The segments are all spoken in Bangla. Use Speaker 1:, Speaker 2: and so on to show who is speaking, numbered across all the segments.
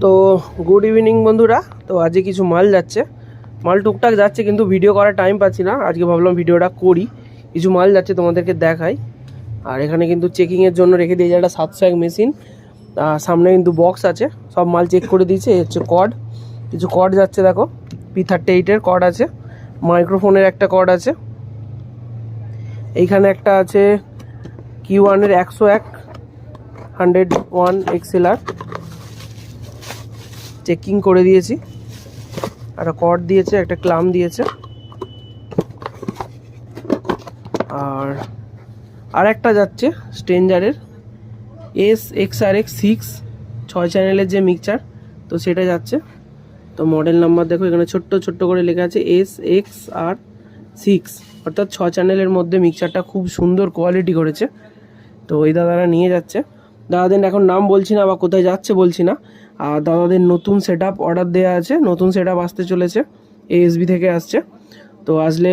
Speaker 1: তো গুড ইভিনিং বন্ধুরা। তো আজকে কিছু মাল যাচ্ছে, মাল টুকটাক যাচ্ছে, কিন্তু ভিডিও করার টাইম পাচ্ছি না। আজকে ভাবলাম ভিডিওটা করি, কিছু মাল যাচ্ছে তোমাদেরকে দেখাই। আর এখানে কিন্তু চেকিংয়ের জন্য রেখে দিয়েছে একটা 701 মেশিন, সামনে কিন্তু বক্স আছে, সব মাল চেক করে দিয়েছে। এই হচ্ছে কর্ড, কিছু কর্ড যাচ্ছে, দেখো P38-এর কর্ড আছে, মাইক্রোফোনের একটা কর্ড আছে, এইখানে একটা আছে Q1-এর 101 XLR চেকিং করে দিয়েছি। একটা কর্ড দিয়েছে, একটা ক্লাম দিয়েছে। আর একটা যাচ্ছে স্ট্রেঞ্জারের SXRX6 6 চ্যানেলের যে মিক্সচার, তো সেটা যাচ্ছে। তো মডেল নাম্বার দেখো এখানে ছোট্ট ছোট্ট করে লেখা আছে SXR6, অর্থাৎ 6 চ্যানেলের মধ্যে মিক্সচারটা খুব সুন্দর কোয়ালিটি করেছে। তো এই দাদারা নিয়ে যাচ্ছে। দাদাদের এখন নাম বলছি না বা কোথায় যাচ্ছে বলছি না। আর দাদাদের নতুন সেট আপ অর্ডার দেওয়া আছে, নতুন সেট আপ আসতে চলেছে, ASB থেকে আসছে। তো আসলে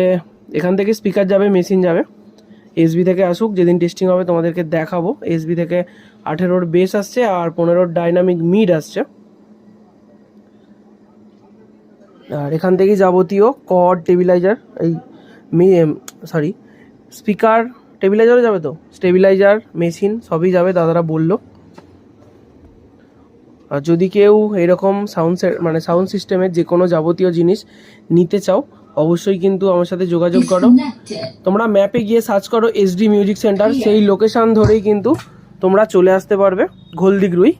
Speaker 1: এখান থেকে স্পিকার যাবে, মেশিন যাবে। ASB থেকে আসুক, যেদিন টেস্টিং হবে তোমাদেরকে দেখাবো। ASB থেকে 18-র বেস আসছে আর 15-র ডাইনামিক মিড আসছে। আর এখান থেকেই যাবতীয় কর্ড, টেবিলাইজার, এই স্পিকার, টেবিলাইজারও যাবে, তো স্টেবিলাইজার, মেশিন সবই যাবে, দাদারা বললো। আর যদি কেউ এরকম সাউন্ড সিস্টেমের যে কোনো যাবতীয় জিনিস নিতে চাও, অবশ্যই কিন্তু আমার সাথে যোগাযোগ করো। তোমরা ম্যাপে গিয়ে সার্চ করো SD মিউজিক সেন্টার, সেই লোকেশান ধরেই কিন্তু তোমরা চলে আসতে পারবে, ঘোলদিঘরুই।